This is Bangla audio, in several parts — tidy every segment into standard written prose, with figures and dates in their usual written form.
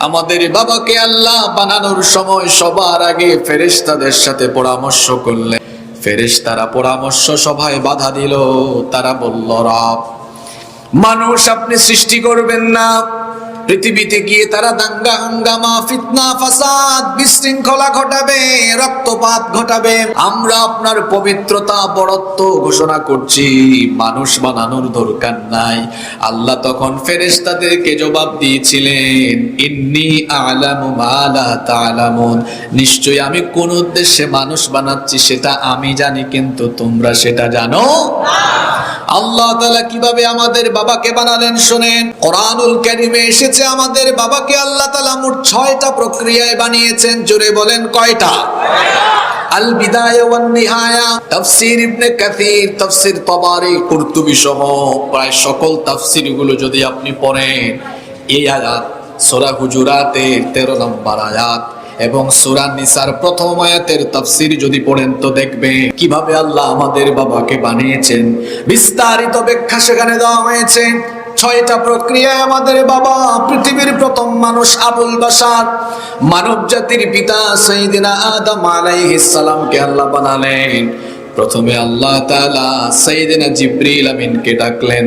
আমাদের বাবাকে আল্লাহ বানানোর সময় সবার আগে ফেরেশতাদের সাথে পরামর্শ করলেন। ফেরেশতারা পরামর্শ সভায় বাধা দিল। তারা বলল, রব, মানুষ আপনি সৃষ্টি করবেন না। পৃথিবীতে গিয়ে তারা দাঙ্গা হাঙ্গামা, ফিতনা, ফাসাদ, বিশৃঙ্খলা ঘটাবে, রক্তপাত ঘটাবে। আমরা আপনার পবিত্রতা, বড়ত্ব ঘোষণা করছি, মানুষ বানানোর দরকার নাই। আল্লাহ তখন ফেরেশতাদেরকে জবাব দিয়েছিলেন, ইন্নী আ'লামু মা লা তা'লামুন, নিশ্চয়ই আমি কোন উদ্দেশ্যে মানুষ বানাচ্ছি সেটা আমি জানি, কিন্তু তোমরা সেটা জানো না। আল্লাহ তাআলা কিভাবে আমাদের বাবাকে বানালেন শুনেন। কোরআনুল কারীমে এসেছে আমাদের বাবাকে আল্লাহ তাআলা মোট 6টা প্রক্রিয়ায় বানিয়েছেন। জোরে বলেন কয়টা? আল বিদায়া ওয়ান নিহায়া, তাফসীর ইবনে কাসীর, তাফসীর তাবারি, কুরতুবী সহ প্রায় সকল তাফসীরগুলো যদি আপনি পড়েন, এই আয়াত সূরা হুজুরাতের 13 নম্বর আয়াত এবং সূরা নিসার প্রথম আয়াতের তাফসীর যদি পড়েন তো দেখবেন কিভাবে আল্লাহ আমাদের বাবাকে বানিয়েছেন। বিস্তারিত ব্যাখ্যা সেখানে দেওয়া হয়েছে। 6টা প্রক্রিয়ায় আমাদের বাবা, পৃথিবীর প্রথম মানুষ আবুল বাশার, মানব জাতির পিতা সাইয়্যিদিনা আদম আলাইহিস সালামকে আল্লাহ বানালেন। প্রথমে আল্লাহ তাআলা সাইয়্যিদিনা জিবরিল আমিনকে ডাকলেন।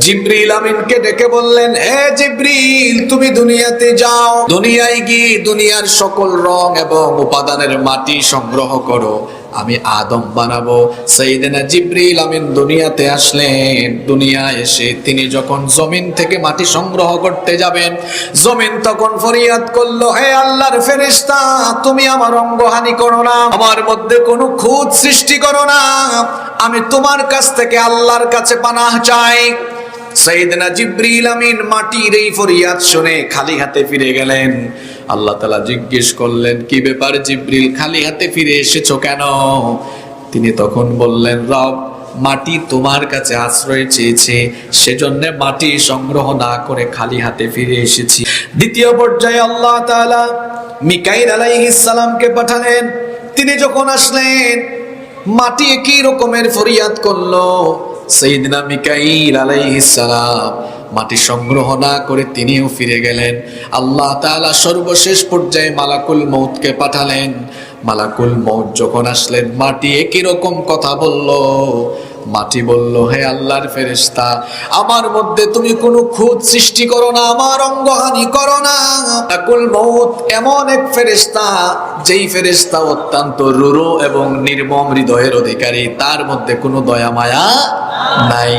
জিবরিল আমিনকে ডেকে বললেন, হে জিবরিল, তুমি দুনিয়াতে যাও, দুনিয়ায় গিয়ে দুনিয়ার সকল রং এবং উপাদানের মাটি সংগ্রহ করো, আমি আদম বানাবো। সাইয়্যিদিনা জিবরিল আমিন দুনিয়াতে আসলেন। দুনিয়ায় এসে তিনি যখন জমিন থেকে মাটি সংগ্রহ করতে যাবেন, জমিন তখন ফরিয়াদ করলো, হে আল্লাহর ফেরেশতা, তুমি আমার অঙ্গহানি করো না, আমার মধ্যে কোনো খুঁত সৃষ্টি করো না, আমি তোমার কাছ থেকে আল্লাহর কাছে পানাহ চাই। সাইয়্যিদিনা জিবরিল আমিন মাটির এই ফরিয়াদ শুনে খালি হাতে ফিরে গেলেন। আল্লাহ তাআলা জিজ্ঞেস করলেন, কি ব্যাপার জিবরিল, খালি হাতে ফিরে এসেছো কেন? তিনি তখন বললেন, রব, মাটি তোমার কাছে আশ্রয় চেয়েছে, সেজন্য মাটি সংগ্রহ না করে খালি হাতে ফিরে এসেছি। দ্বিতীয় পর্যায়ে আল্লাহ তাআলা মিকাইল আলাইহিস সালামকে পাঠালেন। তিনি যখন আসলেন, মাটি কি রকমের ফরিয়াদ করলো। সাইয়্যিদিনা মিকাইল আলাইহিস সালাম মাটি সংগ্রহ না করে তিনিও ফিরে গেলেন। আল্লাহ তাআলা সর্বশেষ পর্যায়ে মালাকুল মউতকে পাঠালেন। মালাকুল মউত যখন আসলেন, মাটি একই রকম কথা বলল। মাটি বলল, হে আল্লাহর ফেরেশতা, আমার মধ্যে তুমি কোনো খুঁত সৃষ্টি করো না, আমার অঙ্গহানি করো না। মালাকুল মউত এমন এক ফেরেশতা, যেই ফেরেশতা অত্যন্ত রূঢ় এবং নির্মম হৃদয়ের অধিকারী, তার মধ্যে কোনো দয়া মায়া নাই।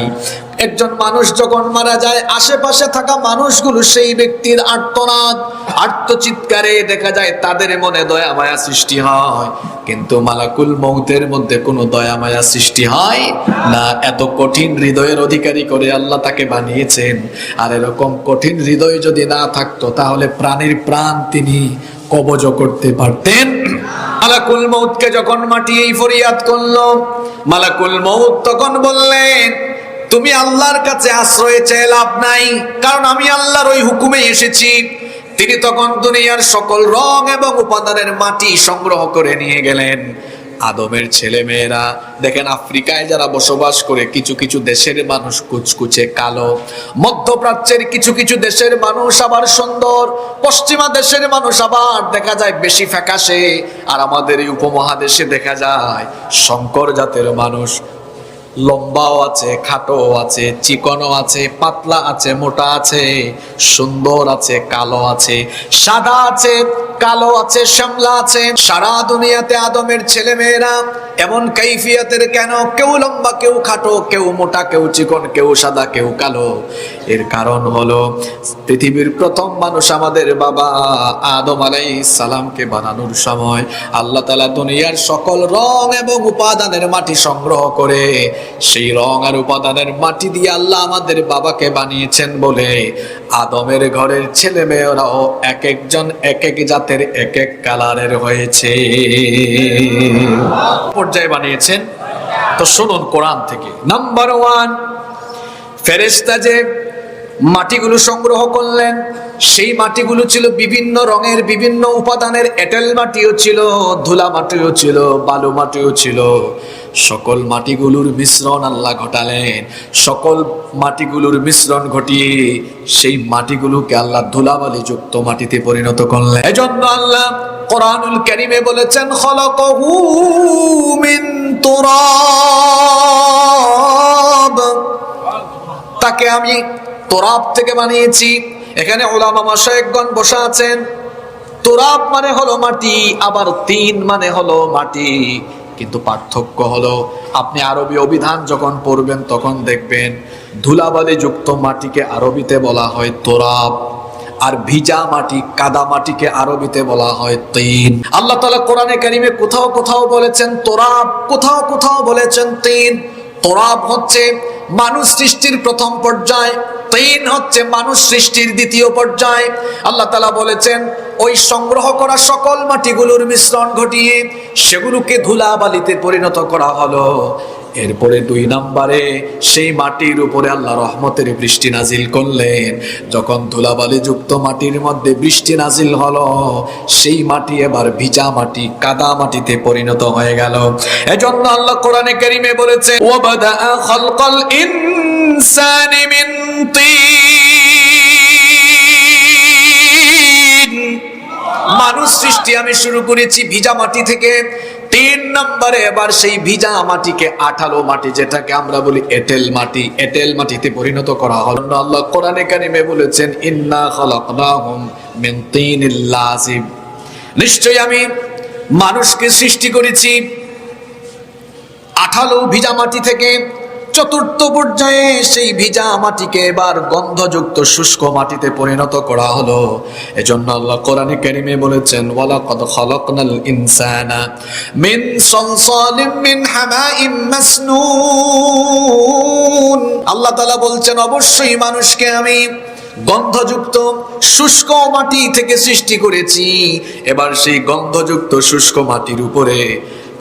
একজন মানুষ যখন মারা যায়, আশেপাশে থাকা মানুষগুলো সেই ব্যক্তির আর্তনাদ, আর্তচিৎকারে দেখা যায় তাদের মনে দয়া মায়া সৃষ্টি হয়, কিন্তু মালাকুল মউতের মধ্যে কোনো দয়া মায়া সৃষ্টি হয় না। এত কঠিন হৃদয়ের অধিকারী করে আল্লাহ তাকে বানিয়েছেন। আর এরকম কঠিন হৃদয় যদি না থাকতো, তাহলে প্রাণীর প্রাণ তিনি কবজ করতে পারতেন। মালাকুল মউতকে যখন মাটি এই ফরিয়াদ করলো, মালাকুল মউত তখন বললেন, তুমি আল্লাহর কাছে আশ্রয় চেয়ে লাভ নাই, কারণ আমি আল্লাহর ওই হুকুমে এসেছি। তিনি তখন দুনিয়ার সকল রং এবং উপাদানের মাটি সংগ্রহ করে নিয়ে গেলেন। আদমের ছেলে মেয়েরা দেখেন, আফ্রিকায় যারা বসবাস করে, কিছু কিছু দেশের মানুষ কুচকুচে কালো, মধ্যপ্রাচ্যের কিছু কিছু দেশের মানুষ আবার সুন্দর, পশ্চিমা দেশের মানুষ আবার দেখা যায় বেশি ফ্যাকাশে, আর আমাদের এই উপমহাদেশে দেখা যায় শঙ্কর জাতের মানুষ। লম্বাও আছে, খাটো আছে, চিকনও আছে, পাতলা আছে, মোটা আছে, সুন্দর আছে, কালো আছে, সাদা আছে, কালো আছে, শ্যামলা আছে। সারা দুনিয়াতে আদমের ছেলে মেয়েরা এমন কাইফিয়াতের কেন? কেউ লম্বা, কেউ খাটো, কেউ মোটা, কেউ চিকন, কেউ সাদা, কেউ কালো। এর কারণ হলো পৃথিবীর প্রথম মানুষ আমাদের বাবা আদম আলাইহিস সালামকে বানানোর সময় আল্লাহ তাআলা দুনিয়ার সকল রং এবং উপাদানের মাটি সংগ্রহ করে, সেই রং আর উপাদানের মাটি দিয়ে আল্লাহ আমাদের বাবাকে বানিয়েছেন বলে আদমের ঘরের ছেলে মেয়েরাও এক একজন এক এক জাতের, এক এক কালারের হয়েছে। পর্যায়ে বানিয়েছেন। তো শুনুন কোরআন থেকে। নাম্বার 1, ফেরেশতা যে মাটিগুলো সংগ্রহ করলেন। সেই মাটিগুলো ছিল বিভিন্ন রঙের, বিভিন্ন উপাদানের। এঁটেল মাটিও ছিল, ধুলা মাটিও ছিল, বালু মাটিও ছিল। সকল মাটিগুলোর মিশ্রণ আল্লাহ ঘটালেন। সকল মাটিগুলোর মিশ্রণ ঘটিয়ে সেই মাটিগুলোকে আল্লাহ ধুলাবালি যুক্ত মাটিতে পরিণত করলেন। এজন্য আল্লাহ কোরআনুল কারীমে বলেছেন, খলাকাহু মিন তুরাব, তাকে আমি তোরাব থেকে বানিয়েছি। এখানে উলামা মাশায়েখগণ বসা আছেন। তোরাব মানে হলো মাটি, আবার তিন মানে হলো মাটি, কিন্তু পার্থক্য হলো আপনি আরবি অভিধান যখন পড়বেন তখন দেখবেন ধুলাবালি যুক্ত মাটিকে আরবিতে বলা হয় তোরাব, আর ভিজা মাটি, কাদা মাটিকে আরবিতে বলা হয় তিন। আল্লাহ তাআলা কোরআনে কারীমে কোথাও কোথাও বলেছেন তোরাব, কোথাও কোথাও বলেছেন তিন। তোরাব হচ্ছে মানুষ সৃষ্টির প্রথম পর্যায়, তিন হচ্ছে মানুষ সৃষ্টির দ্বিতীয় পর্যায়। আল্লাহ তাআলা বলেছেন ওই সংগ্রহ করা সকল মাটিগুলোর মিশ্রণ ঘটিয়ে সেগুলোকে ধুলাবালিতে পরিণত করা হলো। এরপরে 2 নম্বরে সেই মাটির উপরে আল্লাহ রহমতের বৃষ্টি নাজিল করলেন। যখন ধুলাবালি যুক্ত মাটির মধ্যে বৃষ্টি নাজিল হলো, সেই মাটি এবার ভিজা মাটি, কাদা মাটিতে পরিণত হয়ে গেল। এজন্য আল্লাহ কোরআনে কারীমে বলেছে, ওয়াবাদা খালকাল ইনসানি মিন তিন, মানুষ সৃষ্টি আমি শুরু করেছি ভিজা মাটি থেকে। 3 নম্বরে এবার সেই ভিজা মাটিকে আঠালো মাটি, যেটাকে আমরা বলি এঁটেল মাটি, এঁটেল মাটিতে পরিণত করা হলো। আল্লাহ কোরআনে কারীমে বলেছেন, ইন্না খালাকনাহুম মিন তিনিল লাযিব, নিশ্চয়ই আমি মানুষকে সৃষ্টি করেছি আঠালো ভিজা মাটি থেকে। 4র্থ পর্যায়ে সেই ভিজা মাটিকে এবার গন্ধযুক্ত শুষ্ক মাটিতে পরিণত করা হলো। এজন্য আল্লাহ কোরআনে কারীমে বলেছেন, ওয়ালাকাদ খালাকনাল ইনসানা মিন সালসালিম মিন হামাইম মাসনুন। আল্লাহ তাআলা বলছেন অবশ্যই মানুষকে আমি গন্ধযুক্ত শুষ্ক মাটি থেকে সৃষ্টি করেছি। এবার সেই গন্ধযুক্ত শুষ্ক মাটির উপরে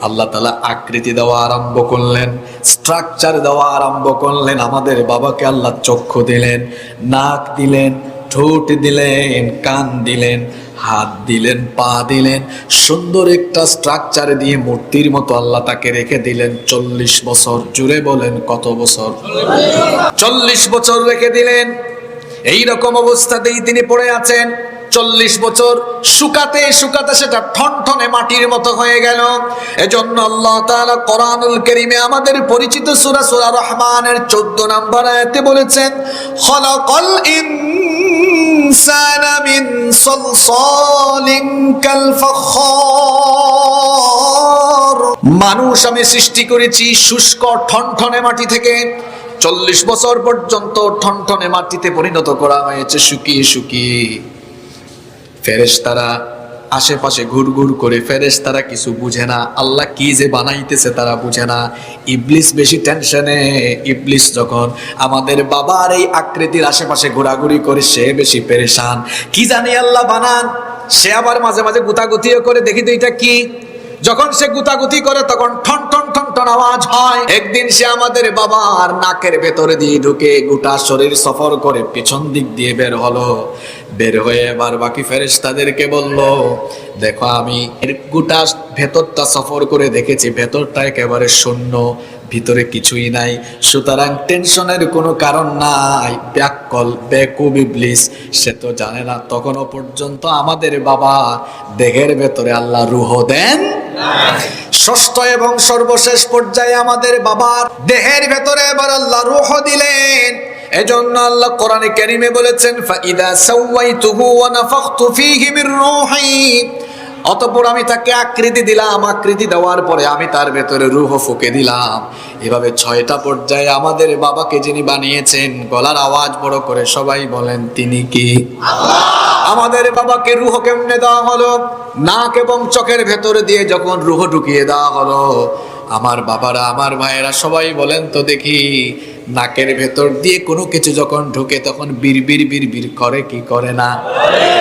আল্লাহ তাআলা আকৃতি দেওয়া আরম্ভ করলেন, স্ট্রাকচার দেওয়া আরম্ভ করলেন। আমাদের বাবাকে আল্লাহ চক্ষু দিলেন, নাক দিলেন, ঠোঁট দিলেন, কান দিলেন, হাত দিলেন, পা দিলেন। সুন্দর একটা স্ট্রাকচার দিয়ে মূর্তির মতো আল্লাহ তাকে রেখে দিলেন 40 বছর। জুড়ে বলেন কত বছর? 40 বছর রেখে দিলেন। এই রকম অবস্থাতেই তিনি পড়ে আছেন 40 বছর। শুকাতে শুকাতে সেটা ঠনঠনে মাটির মতো হয়ে গেল। এজন্য আল্লাহ তাআলা কোরআনুল কারীমে আমাদের পরিচিত সূরা রহমানের 14 নম্বর আয়াতে বলেছেন, খালাকাল ইনসানা মিন সালসালিন কাল ফাখার, মানুষ আমি সৃষ্টি করেছি শুষ্ক ঠনঠনে মাটি থেকে। 40 বছর পর্যন্ত ঠনঠনে মাটিতে পরিণত করা হয়েছে, শুকিয়ে শুকিয়ে। ফেরেশতারা আশেপাশে ঘুরঘুর করে, ফেরেশতারা কিছু বুঝে না, আল্লাহ কি যে বানাইতেছে তারা বুঝে না। ইবলিস বেশি টেনশনে। ইবলিস যখন আমাদের বাবার এই আকৃতির আশেপাশে ঘোরাঘুরি করে, সে বেশি পেরেশান। কি জানি আল্লাহ বানান, সে আবার মাঝে মাঝে গুতাগুতিও করে, দেখি তো এটা কি। যখন সে গুতাগুতি করে তখন ঠন ঠন ঠন ঠন আওয়াজ হয়। একদিন সে আমাদের বাবার নাকের ভেতরে দিয়ে ঢুকে গোটা শরীর সফর করে পিছন দিক দিয়ে বের হলো। বের হয়ে এবার বাকি ফেরেশতাদেরকে বলল, দেখো আমি এর গোটা ভেতরটা সফর করে দেখেছি, ভেতরটা একেবারে শূন্য, ভিতরে কিছুই নাই। সুতরাং টেনশনের কোনো কারণ নাই। ব্যাককল বেকুব ইবলিস, সে তো জানে না তখনও পর্যন্ত আমাদের বাবা দেহের ভেতরে আল্লাহ রূহ দেন। ষষ্ঠ এবং সর্বশেষ পর্যায়ে আমাদের বাবার দেহের ভেতরে এবার আল্লাহ রূহ দিলেন। এজন্য আল্লাহ কোরআনে কারীমে বলেছেন, ফাইদা সাওয়াইতুহু ওয়া নাফাখতু ফীহি মির রূহি, অতঃপর আমি তাকে আকৃতি দিলাম, আকৃতি দেওয়ার পরে আমি তার ভেতরে রূহ ফুঁকে দিলাম। এভাবে 6টা পর্যায়ে আমাদের বাবাকে যিনি বানিয়েছেন, গলার আওয়াজ বড় করে সবাই বলেন, তিনি কি? আল্লাহ। আমাদের বাবাকে রূহ কেমনে দেওয়া হলো? নাক এবং চোখের ভেতরে দিয়ে যখন রূহ ঢুকিয়ে দেওয়া হলো, আমার বাবারা, আমার ভাইয়েরা সবাই বলেন তো দেখি, নাকের ভেতর দিয়ে কোনো কিছু যখন ঢুকে তখন বিড়বিড় বিড়বিড় করে কি করে না?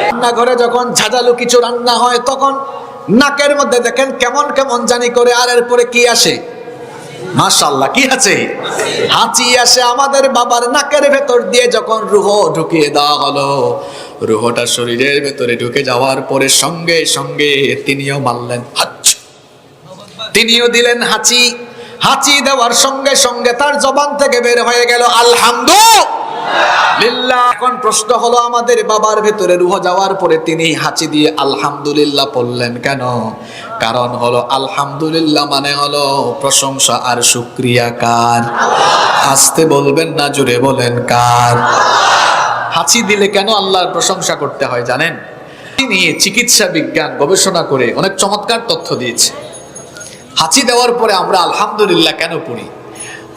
রান্নাঘরে যখন ঝাঁঝালো কিছু রান্না হয় তখন নাকের মধ্যে দেখেন কেমন কেমন জানি করে, আর এরপরে কি আসে? মাশাআল্লাহ, কি আছে? হাঁচি আসে আমাদের বাবার নাকের ভেতর দিয়ে। যখন রুহ ঢুকিয়ে দেওয়া হলো, রুহটা শরীরের ভেতরে ঢুকে যাওয়ার পরে সঙ্গে সঙ্গে তিনিও মারলেন হাঁচি, তিনিও দিলেন হাঁচি। হাঁচি দেওয়ার সঙ্গে সঙ্গে তার জবান থেকে বের হয়ে গেল আলহামদুলিল্লাহ। এখন প্রশ্ন হলো, আমাদের বাবার ভেতরে রুহ যাওয়ার পরে তিনি হাঁচি দিয়ে আলহামদুলিল্লাহ বললেন কেন? কারণ হলো আলহামদুলিল্লাহ মানে হলো প্রশংসা আর শুকরিয়া কার? আস্তে বলবেন না, জোরে বলেন কার? হাঁচি দিলে কেন আল্লাহর প্রশংসা করতে হয় জানেন? নিয়ে চিকিৎসা বিজ্ঞান গবেষণা করে অনেক চমৎকার তথ্য দিয়েছে। হাঁচি দেওয়ার পরে আমরা আলহামদুলিল্লাহ কেন পড়ি?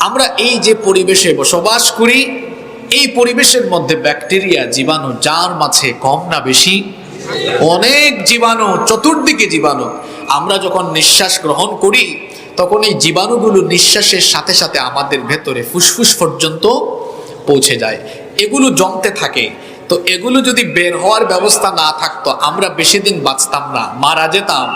আমরা এই যে পরিবেশে বসবাস করি, এই পরিবেশের মধ্যে ব্যাকটেরিয়া, জীবাণু যার মাঝে কম না বেশি? অনেক জীবাণু, চতুর্দিকে জীবাণু। আমরা যখন নিঃশ্বাস গ্রহণ করি তখন এই জীবাণুগুলো নিঃশ্বাসের সাথে সাথে আমাদের ভেতরে ফুসফুস পর্যন্ত পৌঁছে যায়, এগুলো জমতে থাকে। তো এগুলো যদি বের হওয়ার ব্যবস্থা না থাকতো আমরা বেশি দিন বাঁচতাম না, মারা যেতাম।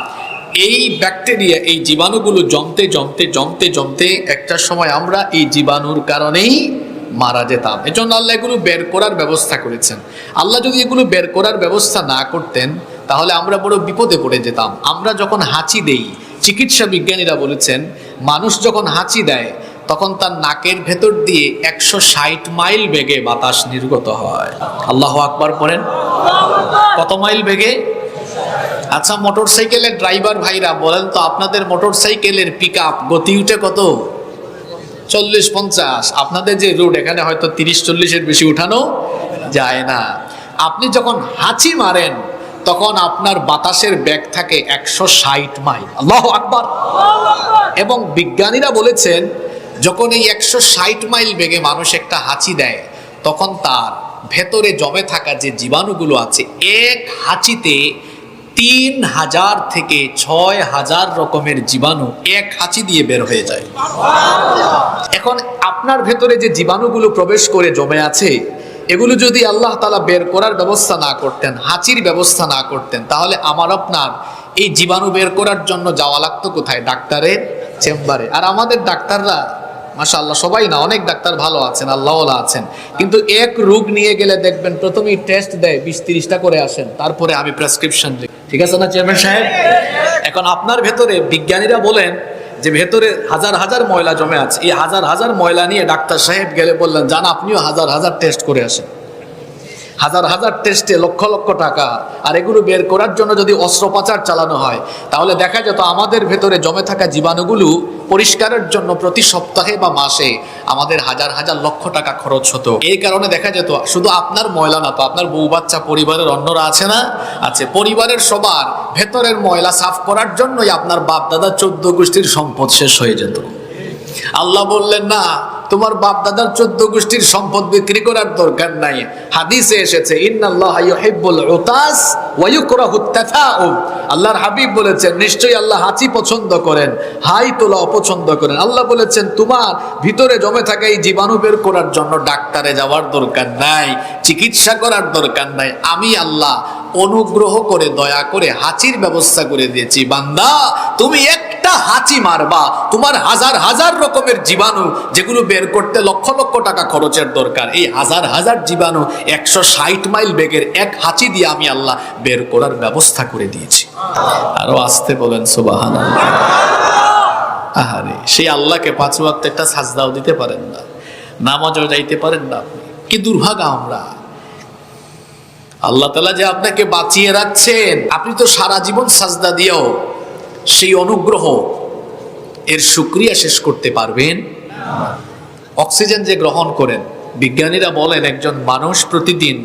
এই ব্যাকটেরিয়া, এই জীবাণুগুলো জমতে জমতে জমতে জমতে একটা সময় আমরা এই জীবাণুর কারণেই মারা যেতাম। এজন্য আল্লাহ এগুলো বের করার ব্যবস্থা করেছেন। আল্লাহ যদি এগুলো বের করার ব্যবস্থা না করতেন তাহলে আমরা বড় বিপদে পড়ে যেতাম। আমরা যখন হাঁচি দেই, চিকিৎসা বিজ্ঞানীরা বলেছেন মানুষ যখন হাঁচি দেয় তখন তার নাকের ভেতর দিয়ে 160 মাইল বেগে বাতাস নির্গত হয়। আল্লাহু আকবার পড়েন। কত মাইল বেগে? আচ্ছা, মোটরসাইকেলের ড্রাইভার ভাইরা বলেন তো, আপনাদের মোটরসাইকেলের পিকআপ গতি উঠে কত? 40-50। আপনাদের যে রোড, এখানে হয়তো 30-40-এর বেশি উঠানো যায় না। আপনি যখন হাঁচি মারেন তখন আপনার বাতাসের বেগ থাকে 160 মাইল। আল্লাহু আকবার। এবং বিজ্ঞানীরা বলেছেন যখন এই 160 মাইল বেগে মানুষ একটা হাঁচি দেয় তখন তার ভেতরে জমে থাকা যে জীবাণুগুলো আছে এক হাঁচিতে 3000 থেকে 6000 রকমের জীবাণু এক হাঁচি দিয়ে বের হয়ে যায়। এখন আপনার ভেতরে যে জীবাণুগুলো প্রবেশ করে জমে আছে, এগুলো যদি আল্লাহ তাআলা বের করার ব্যবস্থা না করতেন, হাঁচির ব্যবস্থা না করতেন, তাহলে আমার আপনার এই জীবাণু বের করার জন্য যাওয়া লাগতো কোথায়? ডাক্তারের চেম্বারে। আর আমাদের ডাক্তাররা মাশাআল্লাহ, সবাই না, অনেক ডাক্তার ভালো আছেন, আল্লাহওয়ালা আছেন, কিন্তু এক রোগ নিয়ে গেলে দেখবেন প্রথমেই টেস্ট দেয় 20-30টা করে আসেন, তারপরে আমি প্রেসক্রিপশন দিই। ঠিক আছে না চেয়ারম্যান সাহেব? এখন আপনার ভেতরে বিজ্ঞানীরা বলেন যে ভেতরে হাজার হাজার ময়লা জমে আছে। এই হাজার হাজার ময়লা নিয়ে ডাক্তার সাহেব গেলে বললেন, যান আপনিও হাজার হাজার টেস্ট করে আসেন। হাজার হাজার টেস্টে লক্ষ লক্ষ টাকা। আর এগুলো বের করার জন্য যদি অস্ত্রোপচার চালানো হয় তাহলে দেখা যেত আমাদের ভেতরে জমে থাকা জীবাণুগুলো পরিষ্কারের জন্য প্রতি সপ্তাহে বা মাসে আমাদের হাজার হাজার লক্ষ টাকা খরচ হতো। এই কারণে দেখা যেত শুধু আপনার ময়লা না, তো আপনার বউ বাচ্চা, পরিবারের অন্যরা আছে না? আছে। পরিবারের সবার ভেতরের ময়লা সাফ করার জন্যই আপনার বাপ দাদা 14 গোষ্ঠীর সম্পদ শেষ হয়ে যেত। আল্লাহ বললেন না, তোমার বাপ দাদার 14 গোষ্ঠীর সম্পদ বিক্রি করার দরকার নাই। হাদিসে এসেছে ইন্নাল্লাহা ইউহিব্বুল উতাস ওয়া ইউকরাহুত তাথাউম। আল্লাহর হাবিব বলেছেন নিশ্চয়ই আল্লাহ হাঁচি পছন্দ করেন, হাই তোলা অপছন্দ করেন। আল্লাহ বলেছেন তোমার ভিতরে জমে থাকা এই জীবাণু বের করার জন্য ডাক্তারে যাওয়ার দরকার নাই, চিকিৎসা করার দরকার নাই। আমি আল্লাহ অনুগ্রহ করে দয়া করে হাঁচির ব্যবস্থা করে দিয়েছি। বান্দা, তুমি একটা হাঁচি মারবা, তোমার হাজার হাজার রকমের জীবাণু যেগুলো বের করতে লক্ষ লক্ষ টাকা খরচের দরকার, এই হাজার হাজার জীবাণু 160 মাইল বেগের এক হাঁচি দিয়ে আমি আল্লাহ বের করার ব্যবস্থা করে দিয়েছি। আরো আসতে বলেন সুবহানাল্লাহ। আহারে, সেই আল্লাহকে 5 ওয়াক্ত একটা সাজদাও দিতে পারেন না, নামাজও যাইতে পারেন না। কি দুর্ভাগা আমরা। আল্লাহ তাআলা যে আপনাকে বাঁচিয়ে রাখছেন, আপনি তো সারা জীবন সাজদা দিয়েও সেই অনুগ্রহ এর শুকরিয়া শেষ করতে পারবেন? অক্সিজেন যে গ্রহণ করেন, বিজ্ঞানীরা বলেন একজন মানুষ প্রতিদিন,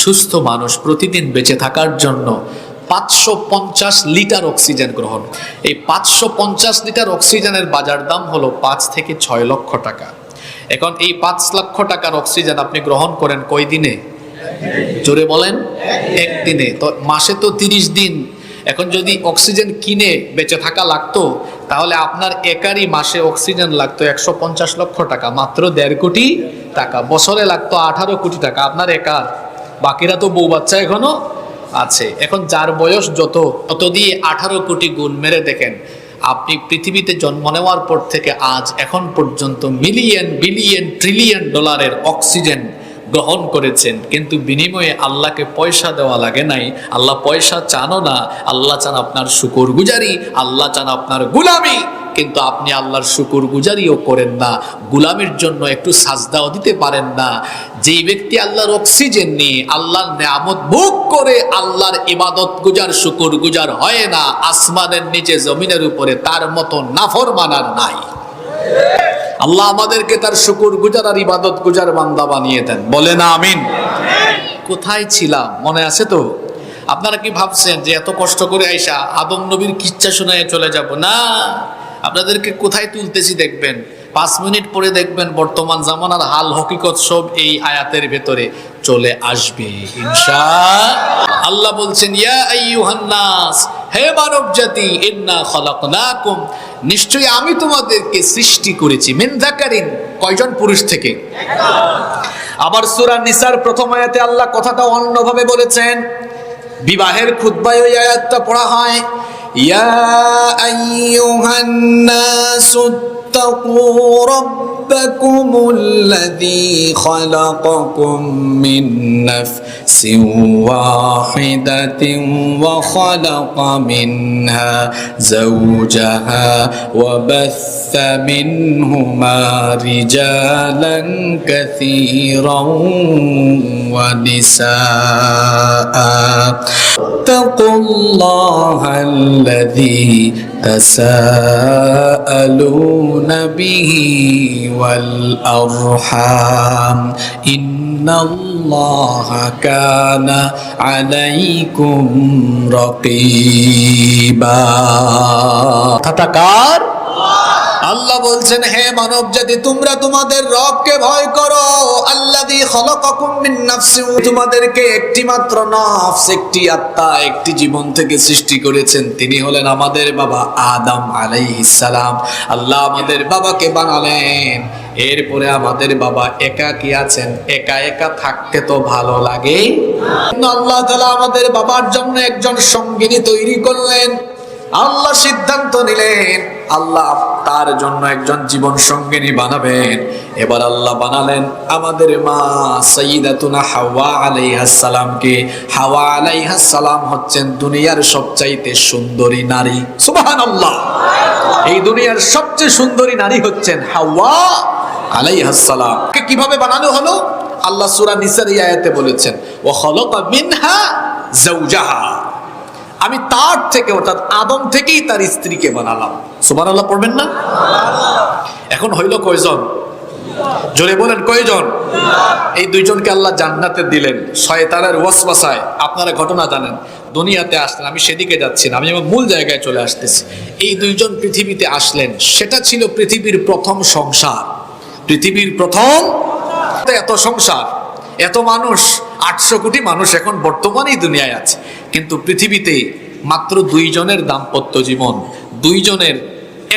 সুস্থ মানুষ প্রতিদিন বেঁচে থাকার জন্য 550 লিটার অক্সিজেন গ্রহণ। এই 550 লিটার অক্সিজেনের বাজার দাম হলো 5 থেকে 6 লক্ষ টাকা। এখন এই 5 লক্ষ টাকার অক্সিজেন আপনি গ্রহণ করেন কয় দিনে? জোরে বলেন। একদিনে। তো মাসে তো 30 দিন। এখন যদি অক্সিজেন কিনে বেঁচে থাকা লাগতো তাহলে আপনার একারই মাসে অক্সিজেন লাগতো 150 লক্ষ টাকা, মাত্র 1.5 কোটি টাকা। বছরে লাগতো 18 কোটি টাকা আপনার একার, বাকিরা তো বউ বাচ্চা এখনো আছে। এখন যার বয়স যত, তত দিয়ে 18 কোটি গুণ মেরে দেখেন আপনি পৃথিবীতে জন্ম নেওয়ার পর থেকে আজ এখন পর্যন্ত মিলিয়ন বিলিয়ন ট্রিলিয়ন ডলারের অক্সিজেন গ্রহণ করেছেন, কিন্তু বিনিময়ে আল্লাহকে পয়সা দেওয়া লাগে নাই। আল্লাহ পয়সা চানও না, আল্লাহ চান আপনার শুকরগুজারি, আল্লাহ চান আপনার গুলামি। কিন্তু আপনি আল্লাহর শুকরগুজারিও করেন না, গুলামির জন্য একটু সাজদাও দিতে পারেন না। যেই ব্যক্তি আল্লাহর অক্সিজেন নিয়ে আল্লাহর নেয়ামত ভোগ করে আল্লাহর ইবাদত গুজার শুকরগুজার হয় না, আসমানের নিচে জমিনের উপরে তার মতো নাফরমান আর নাই। আল্লাহ আমাদেরকে তার শুকরগুজার আর ইবাদত গুজার বান্দা বানিয়ে দেন, বলেন আমিন। কোথায় ছিলাম মনে আছে তো? আপনারা কি ভাবছেন যে এত কষ্ট করে আইসা আদম নবীর কিচ্ছা শোনায় চলে যাব? না, আপনাদেরকে কোথায় তুলতেছি দেখবেন। 5 মিনিট পরে দেখবেন বর্তমান জামানার হাল হকিকত সব এই আয়াতের ভেতরে চলে আসবে ইনশাআল্লাহ। আল্লাহ বলছেন, ইয়া আইয়ুহান নাস, হে মানব জাতি, ইন্না খলাকনাকুম, নিশ্চয়ই আমি তোমাদেরকে সৃষ্টি করেছি, মিন যাকারিন, কয়জন পুরুষ থেকে? আবার সূরা নিসার প্রথম আয়াতে আল্লাহ কথাটা অন্যভাবে বলেছেন। বিবাহের খুতবায় ওই আয়াতটা পড়া হয়, ইয়া আইয়ুহান নাসু ইত্তাকু রাব্বাকুমুল্লাযী খালাকাকুম মিন নাফসিন ওয়াহিদাতিন ওয়া খালাকা মিনহা যাওজাহা ওয়া বাসসা মিনহুমা রিজালান কাসীরান ওয়া নিসাআ ইত্তাকুল্লাহাল্লাযী তাসাআলুনা বিহি ওয়াল আরহাম ইন্নাল্লাহা কানা আলাইকুম রাকীবা। কথাকার আল্লাহ বলছেন, হে মানব জাতি, তোমরা তোমাদের রবকে ভয় করো। আল্লাযী খালাকাকুম মিন নাফসিন, তোমাদেরকে একটি মাত্র নফস, একটি আত্মা, একটি জীবন থেকে সৃষ্টি করেছেন। তিনি হলেন আমাদের বাবা আদম আলাইহিস সালাম। আল্লাহ আমাদের বাবাকে বানালেন, এরপরে আমাদের বাবা একাকী আছেন। একা একা থাকতে তো ভালো লাগে না। আল্লাহ তাআলা আমাদের বাবার জন্য একজন সঙ্গিনী তৈরি করলেন। আল্লাহ সিদ্ধান্ত নিলেন আল্লাহ তার জন্য একজন জীবন সঙ্গিনী বানাবেন। এবার আল্লাহ বানালেন আমাদের মা সাইয়্যিদাতুনা হাওয়া আলাইহাস সালামকে। হাওয়া আলাইহাস সালাম হচ্ছেন দুনিয়ার সবচাইতে সুন্দরী নারী। সুবহানাল্লাহ। এই দুনিয়ার সবচেয়ে সুন্দরী নারী হচ্ছেন হাওয়া আলাইহাস সালাম। কে কিভাবে বানানো হলো? আল্লাহ সূরা নিসার এই আয়াতে বলেছেন, ওয়া খালাকা মিনহা যাওজাহা, আমি তার থেকে অর্থাৎ আদম থেকেই তার স্ত্রীকে বানালাম। সুবহানাল্লাহ পড়বেন না? এখন হইল কয়জন? জোরে বলেন কয়জন? এই দুইজনকে আল্লাহ জান্নাতে দিলেন শয়তানের ওয়াসওয়াসায়। আপনারা ঘটনা জানেন, দুনিয়াতে আসলেন, আমি সেদিকে যাচ্ছি না, আমি আমার মূল জায়গায় চলে আসতেছি। এই দুইজন পৃথিবীতে আসলেন, সেটা ছিল পৃথিবীর প্রথম সংসার। পৃথিবীর প্রথম এত সংসার, এত মানুষ, 800 কোটি মানুষ এখন বর্তমানেই দুনিয়ায় আছে, কিন্তু পৃথিবীতে মাত্র 2 জনের দাম্পত্য জীবন, 2 জনের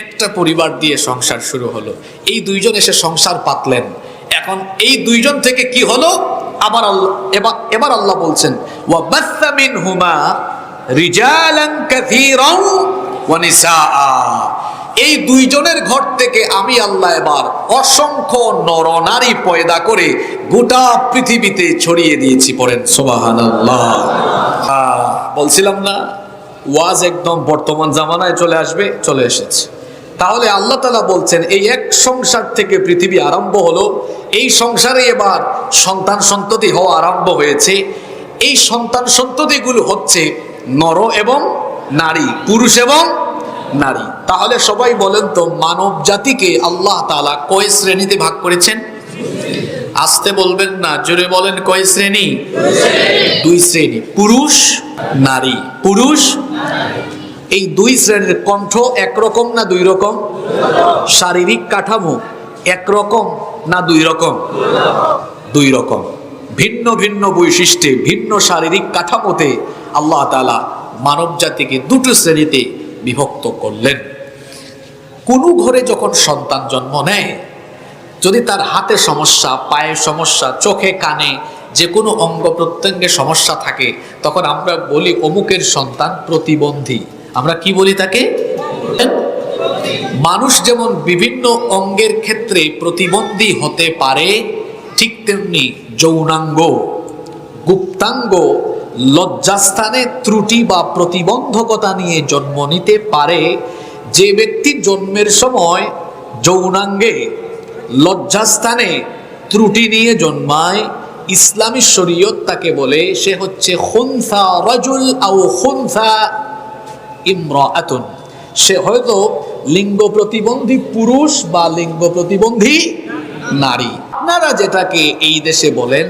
একটা পরিবার দিয়ে সংসার শুরু হলো। এই 2 জন এসে সংসার পাতলেন। এখন এই 2 জন থেকে কি হলো? আবার এবার আল্লাহ বলছেন, ওয়া বাসসা মিনহুমা রিজালান কাসীরান ওয়া নিসাআ, এই 2 জনের ঘর থেকে আমি আল্লাহ এবার অসংখ্য নরনারী পয়দা করে গোটা পৃথিবীতে ছড়িয়ে দিয়েছি। পড়েন সুবহানাল্লাহ। বলছিলাম না ওয়াজ একদম বর্তমান জামানায় চলে আসবে, চলে এসেছে। তাহলে আল্লাহ তাআলা বলছেন এই এক সংসার থেকে পৃথিবী আরম্ভ হলো, এই সংসারে এবার সন্তান সন্ততি হওয়া আরম্ভ হয়েছে। এই সন্তান সন্ততিগুলো হচ্ছে নর এবং নারী, পুরুষ এবং নারী। তাহলে সবাই বলেন তো, মানব জাতিকে আল্লাহ তাআলা কয় শ্রেণীতে ভাগ করেছেন? আস্তে বলবেন না, জোরে বলেন, কয় শ্রেণী? 2 শ্রেণী, পুরুষ নারী। পুরুষ এই 2 শ্রেণীর কণ্ঠ একরকম না 2 রকম? শারীরিক কাঠামো একরকম না 2 রকম? 2 রকম, ভিন্ন ভিন্ন বৈশিষ্ট্যে, ভিন্ন শারীরিক কাঠামোতে আল্লাহ তাআলা মানব জাতিকে 2 শ্রেণীতে বিভক্ত করলেন। কোন ঘরে যখন সন্তান জন্ম নেয়, যদি তার হাতে সমস্যা, পায়ে সমস্যা, চোখে কানে যে কোনো অঙ্গ প্রত্যঙ্গে সমস্যা থাকে, তখন আমরা বলি অমুকের সন্তান প্রতিবন্ধী। আমরা কি বলি তাকে? মানুষ যেমন বিভিন্ন অঙ্গের ক্ষেত্রে প্রতিবন্ধী হতে পারে, ঠিক তেমনি যৌনাঙ্গ, গুপ্তাঙ্গ, লজ্জাস্থানে ত্রুটি বা প্রতিবন্ধকতা নিয়ে জন্ম নিতে পারে। যে ব্যক্তি জন্মের সময় যৌনাঙ্গে, লজ্জাস্থানে ত্রুটি নিয়ে জন্মায়, ইসলামী শরীয়ত তাকে বলে সে হচ্ছে খুনসা রাজুল আও খুনসা ইমরাআতুন। সে হয়তো লিঙ্গ প্রতিবন্ধী পুরুষ বা লিঙ্গ প্রতিবন্ধী নারী। আপনারা যেটাকে এই দেশে বলেন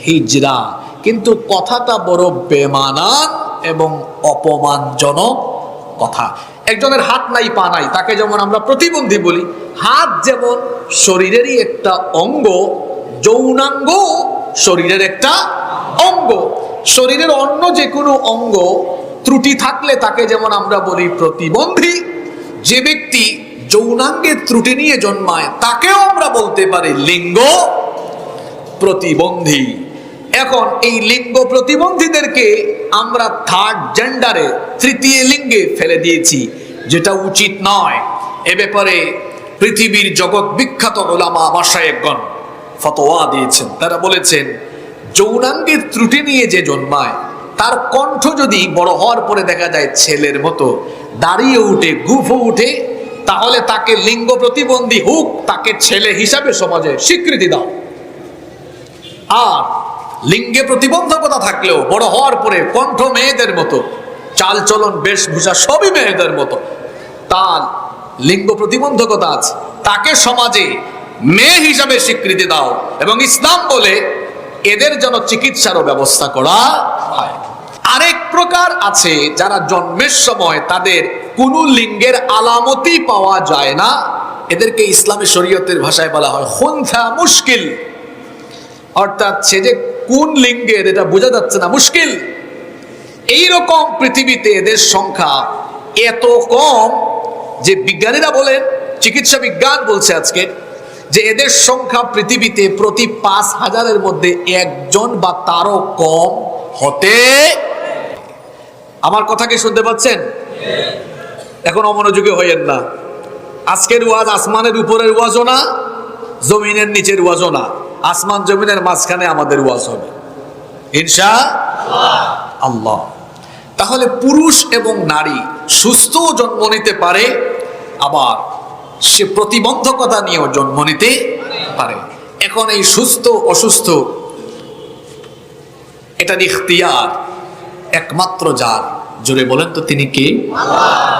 হিজরা, কিন্তু কথাটা বড় বেমানান এবং অপমানজনক কথা। একজনের হাত নাই পা নাই, তাকে যেমন আমরা প্রতিবন্ধী বলি, হাত যেমন শরীরেরই একটা অঙ্গ, যৌনাঙ্গ শরীরের একটা অঙ্গ। শরীরের অন্য যে কোনো অঙ্গ ত্রুটি থাকলে তাকে যেমন আমরা বলি প্রতিবন্ধী, যে ব্যক্তি যৌনাঙ্গের ত্রুটি নিয়ে জন্মায় তাকেও আমরা বলতে পারি লিঙ্গ প্রতিবন্ধী। এখন এই লিঙ্গ প্রতিবন্ধীদেরকে আমরা থার্ড জেন্ডারে, তৃতীয় লিঙ্গে ফেলে দিয়েছি, যেটা উচিত নয়। এ ব্যাপারে পৃথিবীর জগৎ বিখ্যাত ওলামা মাশায়েখগণ ফতোয়া দিয়েছেন। তারা বলেছেন যৌনাঙ্গের ত্রুটি নিয়ে যে জন্মায় তার কণ্ঠ যদি বড় হওয়ার পরে দেখা যায় ছেলের মতো, দাঁড়িয়ে উঠে, গুফও উঠে, তাহলে তাকে লিঙ্গ প্রতিবন্ধী হোক, তাকে ছেলে হিসাবে সমাজে স্বীকৃতি দাও। আর লিঙ্গে প্রতিবন্ধকতা থাকলেও বড় হওয়ার পরে কণ্ঠ মেয়েদের মতো, চালচলন বেশভূষা সবই মেয়েদের মতো, তার লিঙ্গ প্রতিবন্ধকতা আছে, তাকে সমাজে মেয়ে হিসাবে স্বীকৃতি দাও। এবং ইসলাম বলে এদের যেন চিকিৎসারও ব্যবস্থা করা হয়। আরেক প্রকার আছে যারা জন্মের সময় তাদের কোনো লিঙ্গের আলামতি পাওয়া যায় না, এদেরকে ইসলামী শরীয়তের ভাষায় বলা হয় খুনসা মুশকিল। অর্থাৎ সে যে কোন লিঙ্গের এটা বোঝা যাচ্ছে না, মুশকিল। এইরকম পৃথিবীতে এদের সংখ্যা এত কম যে বিজ্ঞানীরা বলেন, চিকিৎসা বিজ্ঞান বলছে আজকে যে এদের সংখ্যা পৃথিবীতে প্রতি ৫,০০০-এর মধ্যে একজন বা তারও কম হতে। আমার কথা কি শুনতে পাচ্ছেন? এখন অমনোযোগী হইয়েন না। আজকের ওয়াজ আসমানের উপরের ওয়াজও না, জমিনের নিচের ওয়াজও না, আসমান জমিনের মাঝখানে আমাদের ওয়াজ হবে ইনশাআল্লাহ। তাহলে পুরুষ এবং নারী সুস্থ জন্ম নিতে পারে, আবার সে প্রতিবন্ধকতা নিয়েও জন্ম নিতে পারে। এখন এই সুস্থ অসুস্থ এটার ইখতিয়ার একমাত্র যার, জোরে বলেন তো তিনি কে? আল্লাহ।